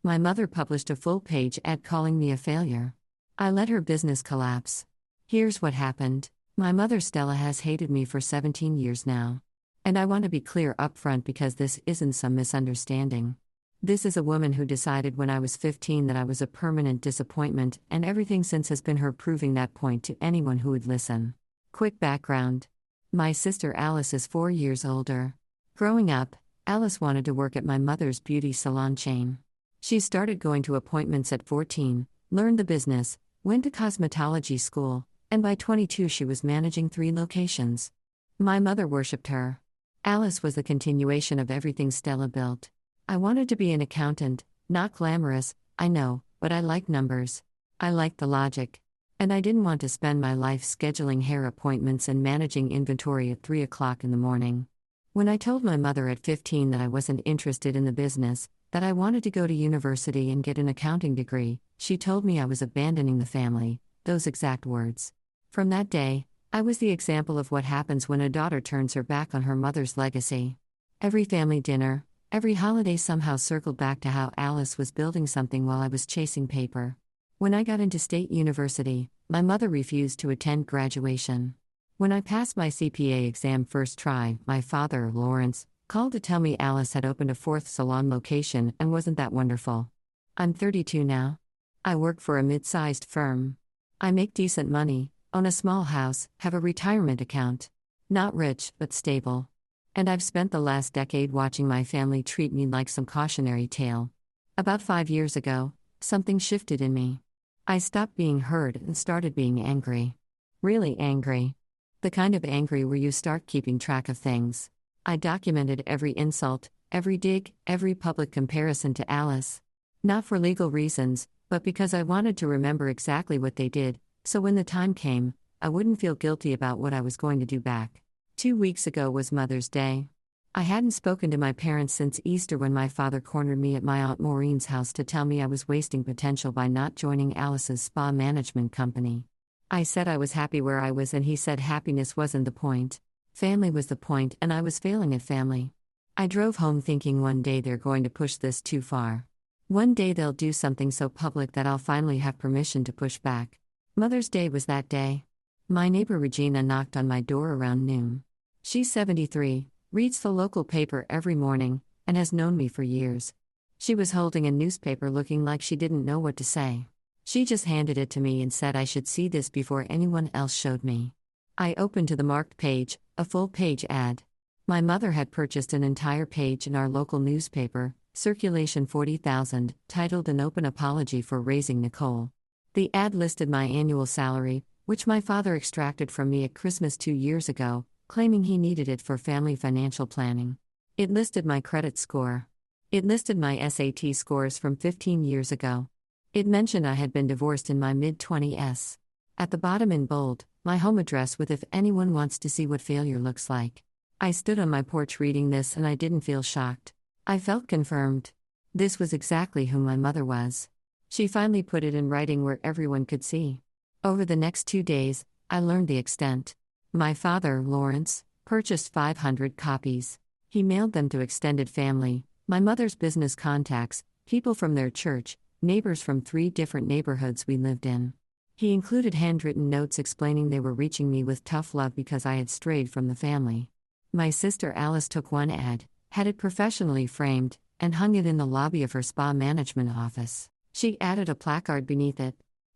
My mother published a full-page ad calling me a failure. I let her business collapse. Here's what happened. My mother Stella has hated me for 17 years now. And I want to be clear upfront because this isn't some misunderstanding. This is a woman who decided when I was 15 that I was a permanent disappointment, and everything since has been her proving that point to anyone who would listen. Quick background. My sister Alice is 4 years older. Growing up, Alice wanted to work at my mother's beauty salon chain. She started going to appointments at 14, learned the business, went to cosmetology school, and by 22 she was managing 3 locations. My mother worshipped her. Alice was the continuation of everything Stella built. I wanted to be an accountant, not glamorous, I know, but I like numbers. I liked the logic. And I didn't want to spend my life scheduling hair appointments and managing inventory at 3 o'clock in the morning. When I told my mother at 15 that I wasn't interested in the business, that I wanted to go to university and get an accounting degree, she told me I was abandoning the family, those exact words. From that day, I was the example of what happens when a daughter turns her back on her mother's legacy. Every family dinner, every holiday somehow circled back to how Alice was building something while I was chasing paper. When I got into state university, my mother refused to attend graduation. When I passed my CPA exam first try, my father, Lawrence, called to tell me Alice had opened a 4th salon location and wasn't that wonderful. I'm 32 now. I work for a mid-sized firm. I make decent money, own a small house, have a retirement account. Not rich, but stable. And I've spent the last decade watching my family treat me like some cautionary tale. About 5 years ago, something shifted in me. I stopped being heard and started being angry. Really angry. The kind of angry where you start keeping track of things. I documented every insult, every dig, every public comparison to Alice. Not for legal reasons, but because I wanted to remember exactly what they did, so when the time came, I wouldn't feel guilty about what I was going to do back. 2 weeks ago was Mother's Day. I hadn't spoken to my parents since Easter when my father cornered me at my Aunt Maureen's house to tell me I was wasting potential by not joining Alice's spa management company. I said I was happy where I was and he said happiness wasn't the point. Family was the point and I was failing at family. I drove home thinking one day they're going to push this too far. One day they'll do something so public that I'll finally have permission to push back. Mother's Day was that day. My neighbor Regina knocked on my door around noon. She's 73, reads the local paper every morning, and has known me for years. She was holding a newspaper looking like she didn't know what to say. She just handed it to me and said I should see this before anyone else showed me. I opened to the marked page, a full-page ad. My mother had purchased an entire page in our local newspaper, Circulation 40,000, titled An Open Apology for Raising Nicole. The ad listed my annual salary, which my father extracted from me at Christmas 2 years ago, claiming he needed it for family financial planning. It listed my credit score. It listed my SAT scores from 15 years ago. It mentioned I had been divorced in my mid-20s. At the bottom in bold, my home address with if anyone wants to see what failure looks like. I stood on my porch reading this and I didn't feel shocked. I felt confirmed. This was exactly who my mother was. She finally put it in writing where everyone could see. Over the next 2 days, I learned the extent. My father, Lawrence, purchased 500 copies. He mailed them to extended family, my mother's business contacts, people from their church, neighbors from 3 different neighborhoods we lived in. He included handwritten notes explaining they were reaching me with tough love because I had strayed from the family. My sister Alice took one ad, had it professionally framed, and hung it in the lobby of her spa management office. She added a placard beneath it.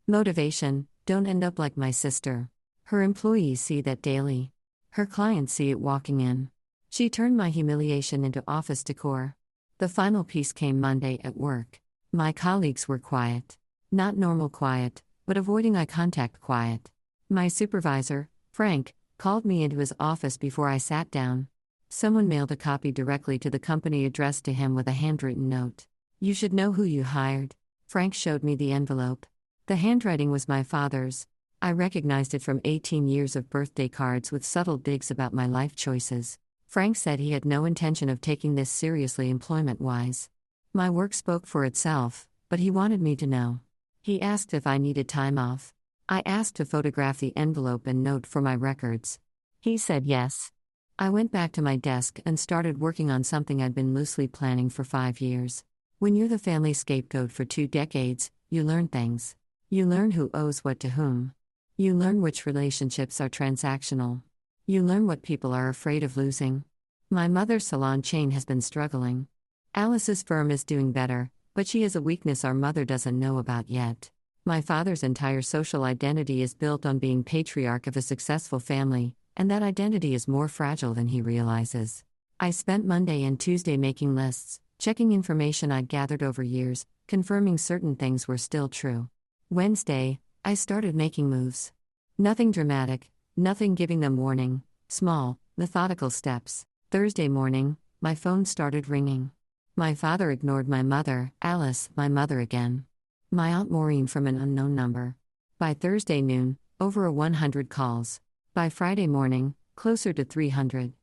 Motivation: don't end up like my sister. Her employees see that daily. Her clients see it walking in. She turned my humiliation into office decor. The final piece came Monday at work. My colleagues were quiet. Not normal quiet, but avoiding eye contact quiet. My supervisor, Frank, called me into his office before I sat down. Someone mailed a copy directly to the company addressed to him with a handwritten note. You should know who you hired. Frank showed me the envelope. The handwriting was my father's. I recognized it from 18 years of birthday cards with subtle digs about my life choices. Frank said he had no intention of taking this seriously employment-wise. My work spoke for itself, but he wanted me to know. He asked if I needed time off. I asked to photograph the envelope and note for my records. He said yes. I went back to my desk and started working on something I'd been loosely planning for 5 years. When you're the family scapegoat for 2 decades, you learn things. You learn who owes what to whom. You learn which relationships are transactional. You learn what people are afraid of losing. My mother's salon chain has been struggling. Alice's firm is doing better, but she has a weakness our mother doesn't know about yet. My father's entire social identity is built on being patriarch of a successful family, and that identity is more fragile than he realizes. I spent Monday and Tuesday making lists, checking information I'd gathered over years, confirming certain things were still true. Wednesday, I started making moves. Nothing dramatic, nothing giving them warning, small, methodical steps. Thursday morning, my phone started ringing. My father ignored my mother, Alice, my mother again. My Aunt Maureen from an unknown number. By Thursday noon, over 100 calls. By Friday morning, closer to 300.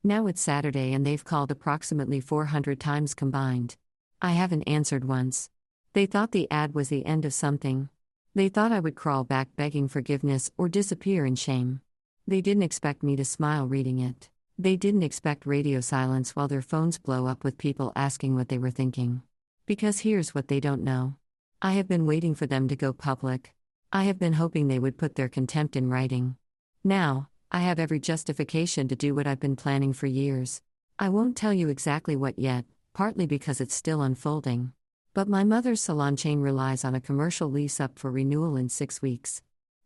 Now it's Saturday and they've called approximately 400 times combined. I haven't answered once. They thought the ad was the end of something. They thought I would crawl back begging forgiveness or disappear in shame. They didn't expect me to smile reading it. They didn't expect radio silence while their phones blow up with people asking what they were thinking. Because here's what they don't know. I have been waiting for them to go public. I have been hoping they would put their contempt in writing. Now, I have every justification to do what I've been planning for years. I won't tell you exactly what yet, partly because it's still unfolding. But my mother's salon chain relies on a commercial lease up for renewal in 6 weeks.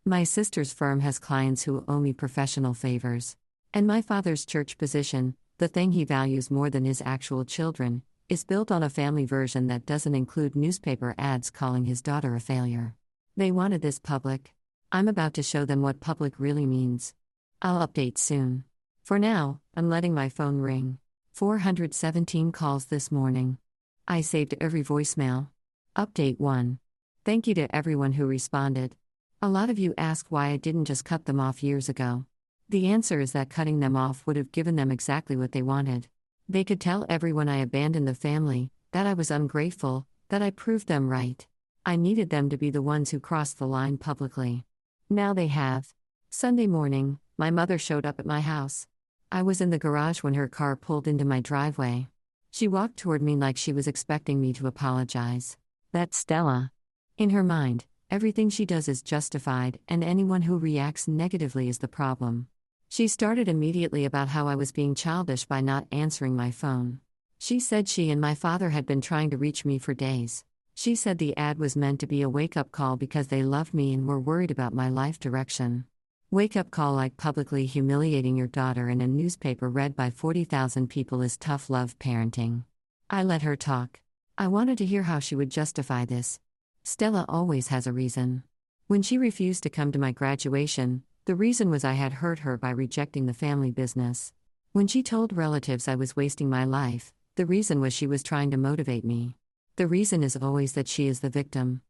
My sister's firm has clients who owe me professional favors. And my father's church position, the thing he values more than his actual children, is built on a family version that doesn't include newspaper ads calling his daughter a failure. They wanted this public. I'm about to show them what public really means. I'll update soon. For now, I'm letting my phone ring. 417 calls this morning. I saved every voicemail. Update 1. Thank you to everyone who responded. A lot of you ask why I didn't just cut them off years ago. The answer is that cutting them off would have given them exactly what they wanted. They could tell everyone I abandoned the family, that I was ungrateful, that I proved them right. I needed them to be the ones who crossed the line publicly. Now they have. Sunday morning, my mother showed up at my house. I was in the garage when her car pulled into my driveway. She walked toward me like she was expecting me to apologize. That's Stella. In her mind, everything she does is justified, and anyone who reacts negatively is the problem. She started immediately about how I was being childish by not answering my phone. She said she and my father had been trying to reach me for days. She said the ad was meant to be a wake-up call because they loved me and were worried about my life direction. Wake-up call like publicly humiliating your daughter in a newspaper read by 40,000 people is tough love parenting. I let her talk. I wanted to hear how she would justify this. Stella always has a reason. When she refused to come to my graduation, the reason was I had hurt her by rejecting the family business. When she told relatives I was wasting my life, the reason was she was trying to motivate me. The reason is always that she is the victim.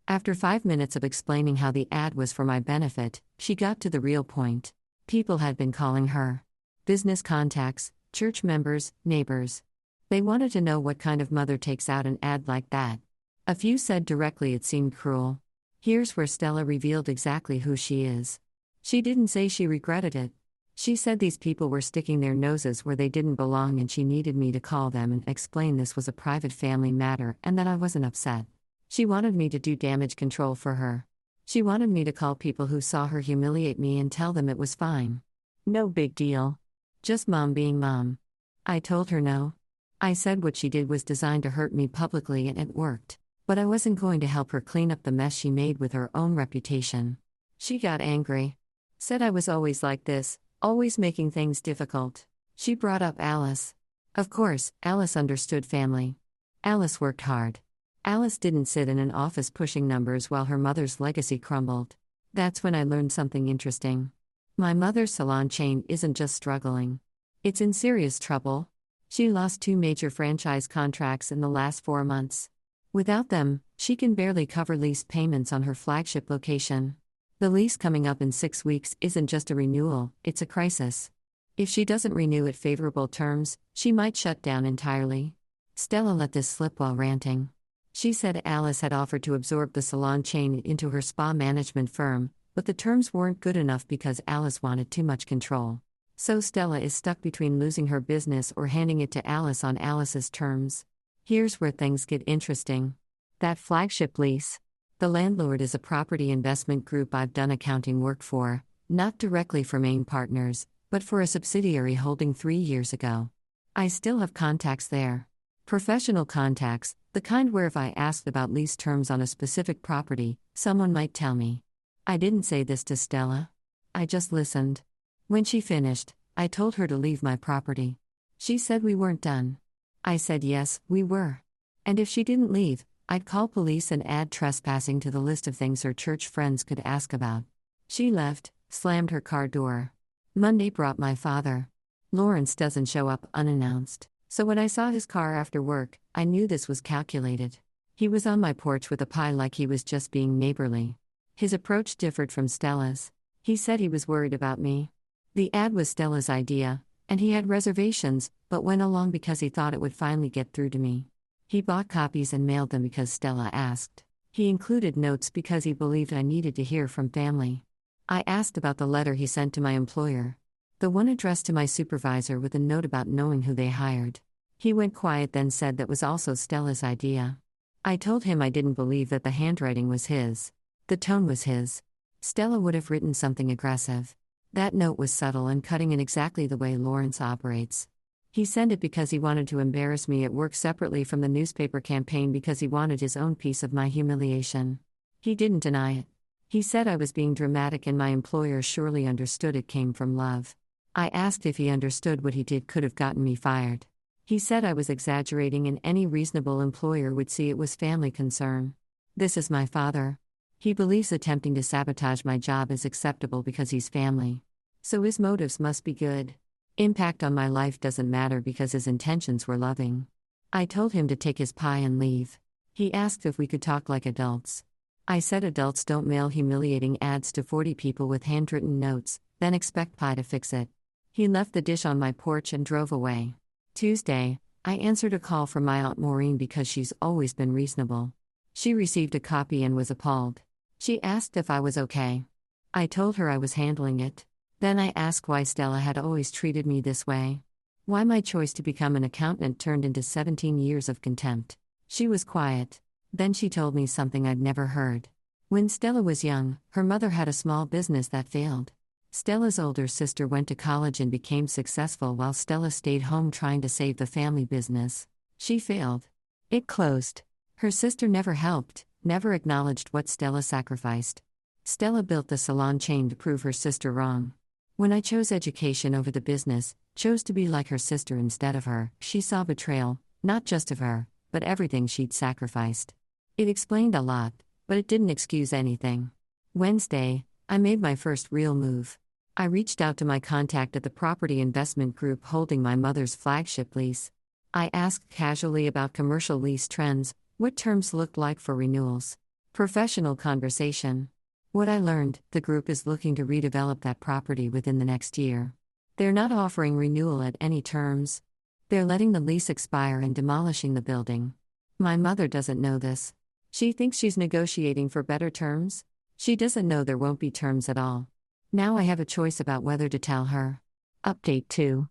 After 5 minutes of explaining how the ad was for my benefit, she got to the real point. People had been calling her. Business contacts, church members, neighbors. They wanted to know what kind of mother takes out an ad like that. A few said directly it seemed cruel. Here's where Stella revealed exactly who she is. She didn't say she regretted it. She said these people were sticking their noses where they didn't belong and she needed me to call them and explain this was a private family matter and that I wasn't upset. She wanted me to do damage control for her. She wanted me to call people who saw her humiliate me and tell them it was fine. No big deal. Just mom being mom. I told her no. I said what she did was designed to hurt me publicly and it worked. But I wasn't going to help her clean up the mess she made with her own reputation. She got angry. Said I was always like this, always making things difficult. She brought up Alice. Of course, Alice understood family. Alice worked hard. Alice didn't sit in an office pushing numbers while her mother's legacy crumbled. That's when I learned something interesting. My mother's salon chain isn't just struggling. It's in serious trouble. She lost 2 major franchise contracts in the last 4 months. Without them, she can barely cover lease payments on her flagship location. The lease coming up in 6 weeks isn't just a renewal, it's a crisis. If she doesn't renew at favorable terms, she might shut down entirely. Stella let this slip while ranting. She said Alice had offered to absorb the salon chain into her spa management firm, but the terms weren't good enough because Alice wanted too much control. So Stella is stuck between losing her business or handing it to Alice on Alice's terms. Here's where things get interesting. That flagship lease. The landlord is a property investment group I've done accounting work for, not directly for main partners, but for a subsidiary holding 3 years ago. I still have contacts there. Professional contacts, the kind where if I asked about lease terms on a specific property, someone might tell me. I didn't say this to Stella. I just listened. When she finished, I told her to leave my property. She said we weren't done. I said yes, we were. And if she didn't leave, I'd call police and add trespassing to the list of things her church friends could ask about. She left, slammed her car door. Monday brought my father. Lawrence doesn't show up unannounced, so when I saw his car after work, I knew this was calculated. He was on my porch with a pie like he was just being neighborly. His approach differed from Stella's. He said he was worried about me. The ad was Stella's idea, and he had reservations, but went along because he thought it would finally get through to me. He bought copies and mailed them because Stella asked. He included notes because he believed I needed to hear from family. I asked about the letter he sent to my employer. The one addressed to my supervisor with a note about knowing who they hired. He went quiet, then said that was also Stella's idea. I told him I didn't believe that the handwriting was his. The tone was his. Stella would have written something aggressive. That note was subtle and cutting in exactly the way Lawrence operates. He sent it because he wanted to embarrass me at work separately from the newspaper campaign because he wanted his own piece of my humiliation. He didn't deny it. He said I was being dramatic and my employer surely understood it came from love. I asked if he understood what he did could have gotten me fired. He said I was exaggerating and any reasonable employer would see it was family concern. This is my father. He believes attempting to sabotage my job is acceptable because he's family. So his motives must be good. Impact on my life doesn't matter because his intentions were loving. I told him to take his pie and leave. He asked if we could talk like adults. I said adults don't mail humiliating ads to 40 people with handwritten notes, then expect pie to fix it. He left the dish on my porch and drove away. Tuesday, I answered a call from my Aunt Maureen because she's always been reasonable. She received a copy and was appalled. She asked if I was okay. I told her I was handling it. Then I asked why Stella had always treated me this way. Why my choice to become an accountant turned into 17 years of contempt. She was quiet. Then she told me something I'd never heard. When Stella was young, her mother had a small business that failed. Stella's older sister went to college and became successful while Stella stayed home trying to save the family business. She failed. It closed. Her sister never helped, never acknowledged what Stella sacrificed. Stella built the salon chain to prove her sister wrong. When I chose education over the business, chose to be like her sister instead of her, she saw betrayal, not just of her, but everything she'd sacrificed. It explained a lot, but it didn't excuse anything. Wednesday, I made my first real move. I reached out to my contact at the property investment group holding my mother's flagship lease. I asked casually about commercial lease trends, what terms looked like for renewals. Professional conversation. What I learned, the group is looking to redevelop that property within the next year. They're not offering renewal at any terms. They're letting the lease expire and demolishing the building. My mother doesn't know this. She thinks she's negotiating for better terms. She doesn't know there won't be terms at all. Now I have a choice about whether to tell her. Update 2.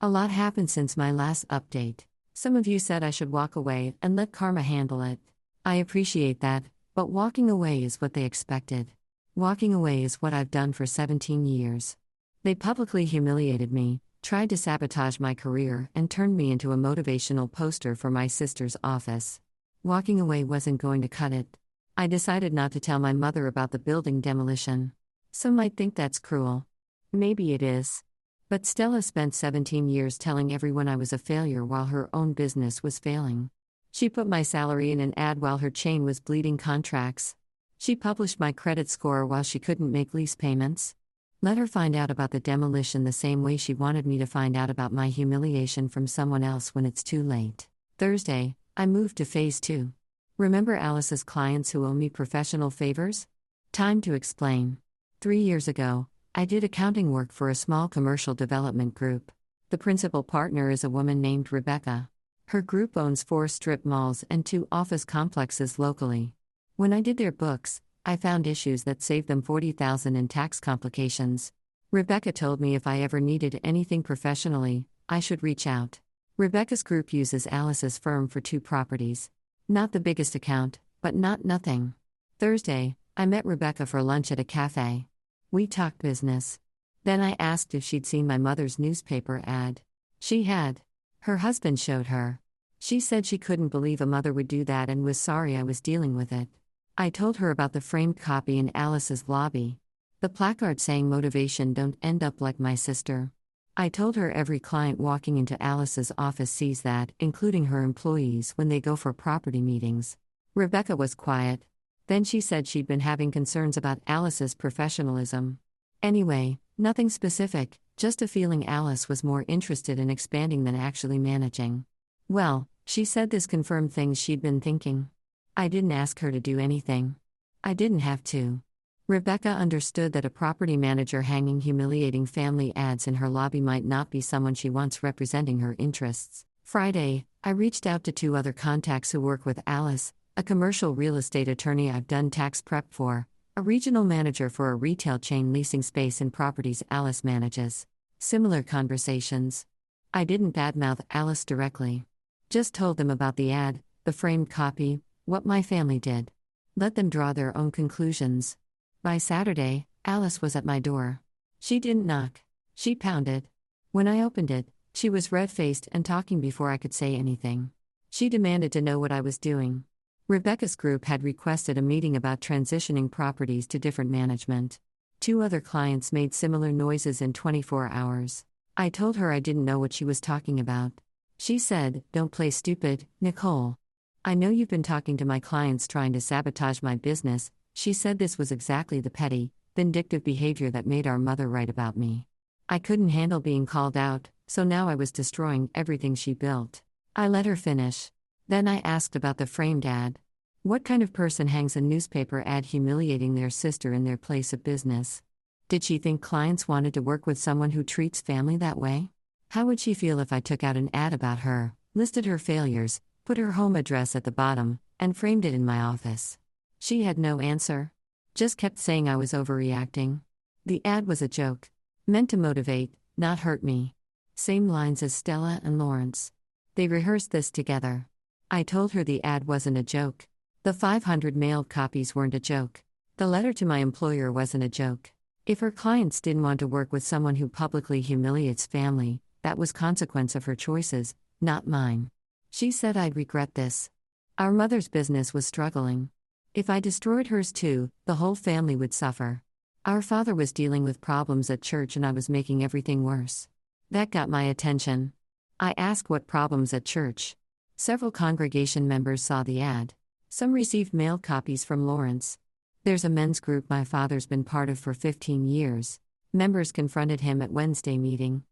A lot happened since my last update. Some of you said I should walk away and let karma handle it. I appreciate that, but walking away is what they expected. Walking away is what I've done for 17 years. They publicly humiliated me, tried to sabotage my career, and turned me into a motivational poster for my sister's office. Walking away wasn't going to cut it. I decided not to tell my mother about the building demolition. Some might think that's cruel. Maybe it is. But Stella spent 17 years telling everyone I was a failure while her own business was failing. She put my salary in an ad while her chain was bleeding contracts. She published my credit score while she couldn't make lease payments. Let her find out about the demolition the same way she wanted me to find out about my humiliation from someone else when it's too late. Thursday, I moved to Phase 2. Remember Alice's clients who owe me professional favors? Time to explain. 3 years ago, I did accounting work for a small commercial development group. The principal partner is a woman named Rebecca. Her group owns 4 strip malls and 2 office complexes locally. When I did their books, I found issues that saved them $40,000 in tax complications. Rebecca told me if I ever needed anything professionally, I should reach out. Rebecca's group uses Alice's firm for 2 properties. Not the biggest account, but not nothing. Thursday, I met Rebecca for lunch at a cafe. We talked business. Then I asked if she'd seen my mother's newspaper ad. She had. Her husband showed her. She said she couldn't believe a mother would do that and was sorry I was dealing with it. I told her about the framed copy in Alice's lobby. The placard saying motivation don't end up like my sister. I told her every client walking into Alice's office sees that, including her employees when they go for property meetings. Rebecca was quiet. Then she said she'd been having concerns about Alice's professionalism. Anyway, nothing specific, just a feeling Alice was more interested in expanding than actually managing. Well, she said this confirmed things she'd been thinking. I didn't ask her to do anything. I didn't have to. Rebecca understood that a property manager hanging humiliating family ads in her lobby might not be someone she wants representing her interests. Friday, I reached out to 2 other contacts who work with Alice, a commercial real estate attorney I've done tax prep for, a regional manager for a retail chain leasing space in properties Alice manages. Similar conversations. I didn't badmouth Alice directly. Just told them about the ad, the framed copy, what my family did. Let them draw their own conclusions. By Saturday, Alice was at my door. She didn't knock. She pounded. When I opened it, she was red-faced and talking before I could say anything. She demanded to know what I was doing. Rebecca's group had requested a meeting about transitioning properties to different management. 2 other clients made similar noises in 24 hours. I told her I didn't know what she was talking about. She said, "Don't play stupid, Nicole. I know you've been talking to my clients trying to sabotage my business." She said this was exactly the petty, vindictive behavior that made our mother write about me. I couldn't handle being called out, so now I was destroying everything she built. I let her finish. Then I asked about the framed ad. What kind of person hangs a newspaper ad humiliating their sister in their place of business? Did she think clients wanted to work with someone who treats family that way? How would she feel if I took out an ad about her, listed her failures, put her home address at the bottom, and framed it in my office? She had no answer. Just kept saying I was overreacting. The ad was a joke. Meant to motivate, not hurt me. Same lines as Stella and Lawrence. They rehearsed this together. I told her the ad wasn't a joke. The 500 mailed copies weren't a joke. The letter to my employer wasn't a joke. If her clients didn't want to work with someone who publicly humiliates family, that was consequence of her choices, not mine. She said I'd regret this. Our mother's business was struggling. If I destroyed hers too, the whole family would suffer. Our father was dealing with problems at church and I was making everything worse. That got my attention. I asked what problems at church. Several congregation members saw the ad. Some received mailed copies from Lawrence. There's a men's group my father's been part of for 15 years. Members confronted him at Wednesday meeting.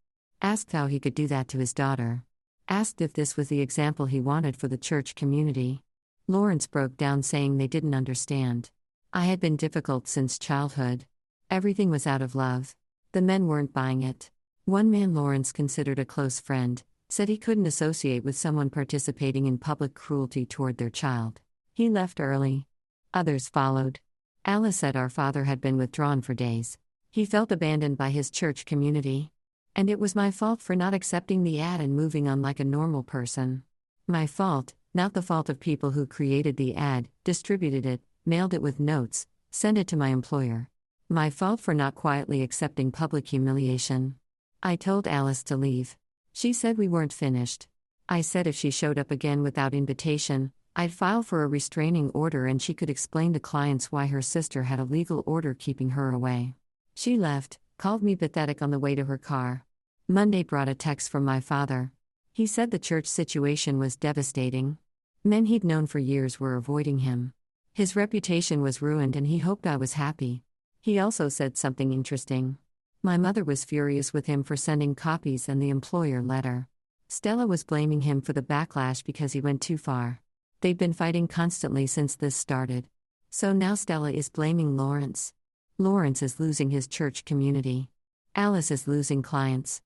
Asked how he could do that to his daughter. Asked if this was the example he wanted for the church community. Lawrence broke down saying they didn't understand. I had been difficult since childhood. Everything was out of love. The men weren't buying it. One man Lawrence considered a close friend, said he couldn't associate with someone participating in public cruelty toward their child. He left early. Others followed. Alice said our father had been withdrawn for days. He felt abandoned by his church community. And it was my fault for not accepting the ad and moving on like a normal person. My fault, not the fault of people who created the ad, distributed it, mailed it with notes, sent it to my employer. My fault for not quietly accepting public humiliation. I told Alice to leave. She said we weren't finished. I said if she showed up again without invitation, I'd file for a restraining order and she could explain to clients why her sister had a legal order keeping her away. She left, called me pathetic on the way to her car. Monday brought a text from my father. He said the church situation was devastating. Men he'd known for years were avoiding him. His reputation was ruined and he hoped I was happy. He also said something interesting. My mother was furious with him for sending copies and the employer letter. Stella was blaming him for the backlash because he went too far. They've been fighting constantly since this started. So now Stella is blaming Lawrence. Lawrence is losing his church community. Alice is losing clients.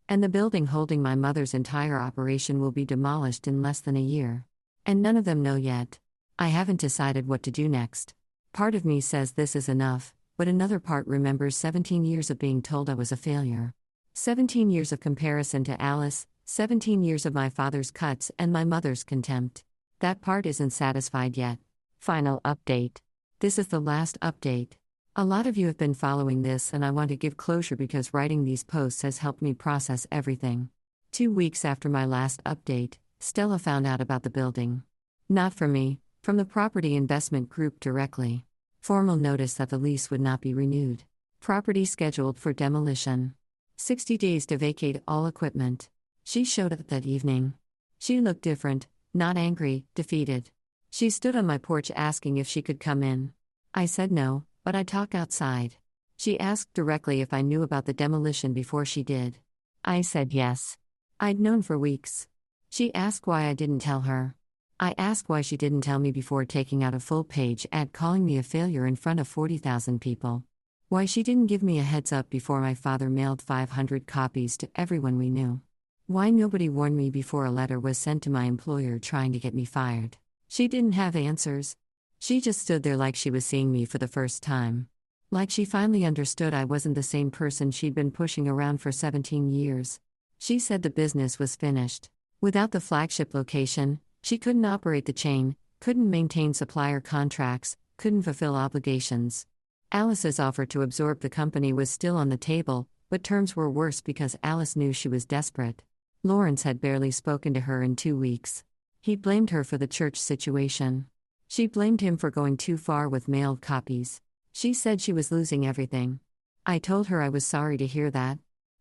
And the building holding my mother's entire operation will be demolished in less than a year. And none of them know yet. I haven't decided what to do next. Part of me says this is enough, but another part remembers 17 years of being told I was a failure. 17 years of comparison to Alice, 17 years of my father's cuts and my mother's contempt. That part isn't satisfied yet. Final update. This is the last update. A lot of you have been following this, and I want to give closure because writing these posts has helped me process everything. 2 weeks after my last update, Stella found out about the building. Not from me, from the property investment group directly. Formal notice that the lease would not be renewed. Property scheduled for demolition. 60 days to vacate all equipment. She showed up that evening. She looked different, not angry, defeated. She stood on my porch asking if she could come in. I said no, but I'd talk outside. She asked directly if I knew about the demolition before she did. I said yes. I'd known for weeks. She asked why I didn't tell her. I asked why she didn't tell me before taking out a full-page ad calling me a failure in front of 40,000 people. Why she didn't give me a heads up before my father mailed 500 copies to everyone we knew. Why nobody warned me before a letter was sent to my employer trying to get me fired. She didn't have answers. She just stood there like she was seeing me for the first time. Like she finally understood I wasn't the same person she'd been pushing around for 17 years. She said the business was finished. Without the flagship location, she couldn't operate the chain, couldn't maintain supplier contracts, couldn't fulfill obligations. Alice's offer to absorb the company was still on the table, but terms were worse because Alice knew she was desperate. Lawrence had barely spoken to her in 2 weeks. He blamed her for the church situation. She blamed him for going too far with mailed copies. She said she was losing everything. I told her I was sorry to hear that.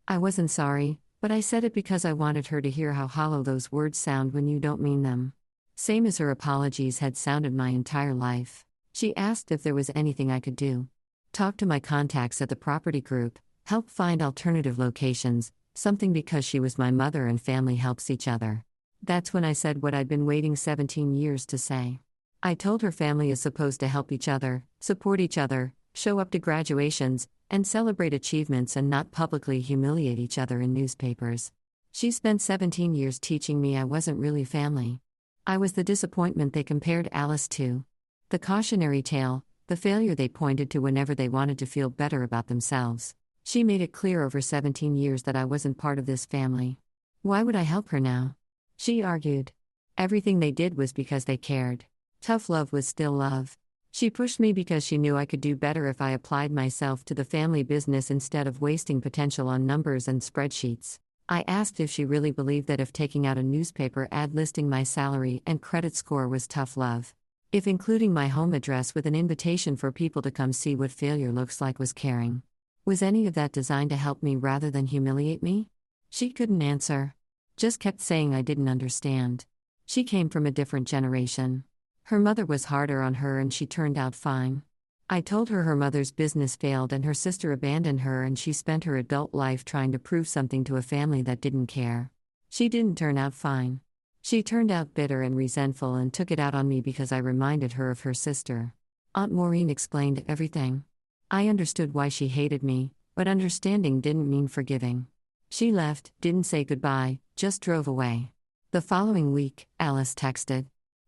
I wasn't sorry, but I said it because I wanted her to hear how hollow those words sound when you don't mean them. Same as her apologies had sounded my entire life. She asked if there was anything I could do. Talk to my contacts at the property group, help find alternative locations, something because she was my mother and family helps each other. That's when I said what I'd been waiting 17 years to say. I told her family is supposed to help each other, support each other, show up to graduations, and celebrate achievements and not publicly humiliate each other in newspapers. She spent 17 years teaching me I wasn't really family. I was the disappointment they compared Alice to. The cautionary tale, the failure they pointed to whenever they wanted to feel better about themselves. She made it clear over 17 years that I wasn't part of this family. Why would I help her now? She argued. Everything they did was because they cared. Tough love was still love. She pushed me because she knew I could do better if I applied myself to the family business instead of wasting potential on numbers and spreadsheets. I asked if she really believed that if taking out a newspaper ad listing my salary and credit score was tough love. If including my home address with an invitation for people to come see what failure looks like was caring. Was any of that designed to help me rather than humiliate me? She couldn't answer. Just kept saying I didn't understand. She came from a different generation. Her mother was harder on her and she turned out fine. I told her mother's business failed and her sister abandoned her and she spent her adult life trying to prove something to a family that didn't care. She didn't turn out fine. She turned out bitter and resentful and took it out on me because I reminded her of her sister. Aunt Maureen explained everything. I understood why she hated me, but understanding didn't mean forgiving. She left, didn't say goodbye, just drove away. The following week, Alice texted.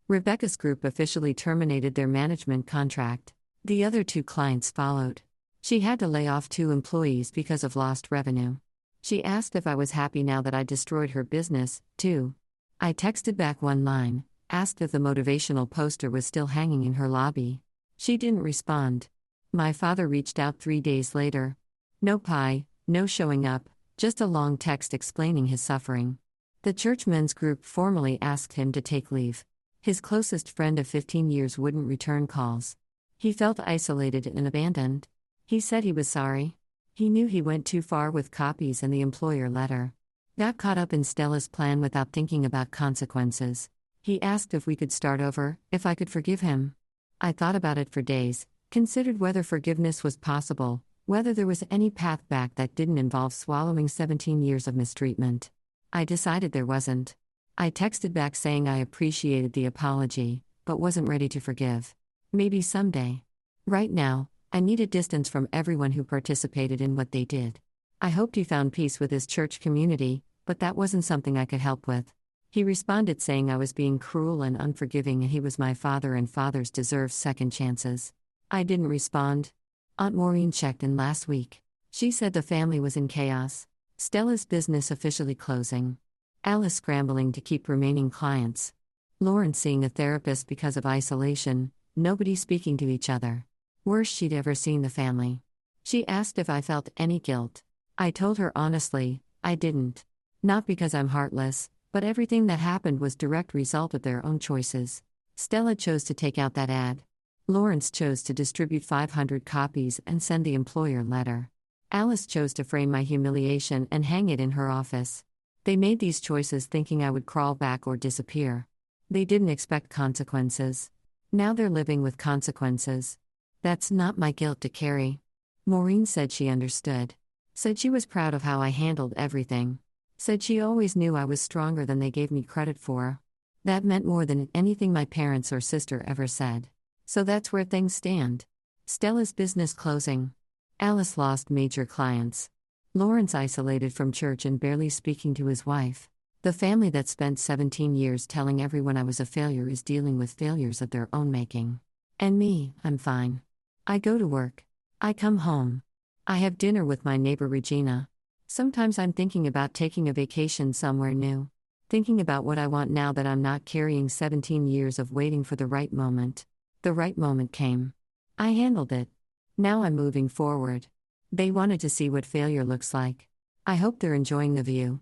Rebecca's group officially terminated their management contract. The other 2 clients followed. She had to lay off 2 employees because of lost revenue. She asked if I was happy now that I destroyed her business, too. I texted back one line, asked if the motivational poster was still hanging in her lobby. She didn't respond. My father reached out 3 days later. No pie, no showing up, just a long text explaining his suffering. The church men's group formally asked him to take leave. His closest friend of 15 years wouldn't return calls. He felt isolated and abandoned. He said he was sorry. He knew he went too far with copies and the employer letter. Got caught up in Stella's plan without thinking about consequences. He asked if we could start over, if I could forgive him. I thought about it for days, considered whether forgiveness was possible, whether there was any path back that didn't involve swallowing 17 years of mistreatment. I decided there wasn't. I texted back saying I appreciated the apology, but wasn't ready to forgive. Maybe someday. Right now, I needed distance from everyone who participated in what they did. I hoped he found peace with his church community, but that wasn't something I could help with. He responded saying I was being cruel and unforgiving and he was my father and fathers deserve second chances. I didn't respond. Aunt Maureen checked in last week. She said the family was in chaos. Stella's business officially closing. Alice scrambling to keep remaining clients. Lauren seeing a therapist because of isolation, nobody speaking to each other. Worst she'd ever seen the family. She asked if I felt any guilt. I told her honestly, I didn't. Not because I'm heartless, but everything that happened was direct result of their own choices. Stella chose to take out that ad. Lawrence chose to distribute 500 copies and send the employer letter. Alice chose to frame my humiliation and hang it in her office. They made these choices thinking I would crawl back or disappear. They didn't expect consequences. Now they're living with consequences. That's not my guilt to carry. Maureen said she understood. Said she was proud of how I handled everything. Said she always knew I was stronger than they gave me credit for. That meant more than anything my parents or sister ever said. So that's where things stand. Stella's business closing. Alice lost major clients. Lawrence isolated from church and barely speaking to his wife. The family that spent 17 years telling everyone I was a failure is dealing with failures of their own making. And me, I'm fine. I go to work. I come home. I have dinner with my neighbor Regina. Sometimes I'm thinking about taking a vacation somewhere new. Thinking about what I want now that I'm not carrying 17 years of waiting for the right moment. The right moment came. I handled it. Now I'm moving forward. They wanted to see what failure looks like. I hope they're enjoying the view.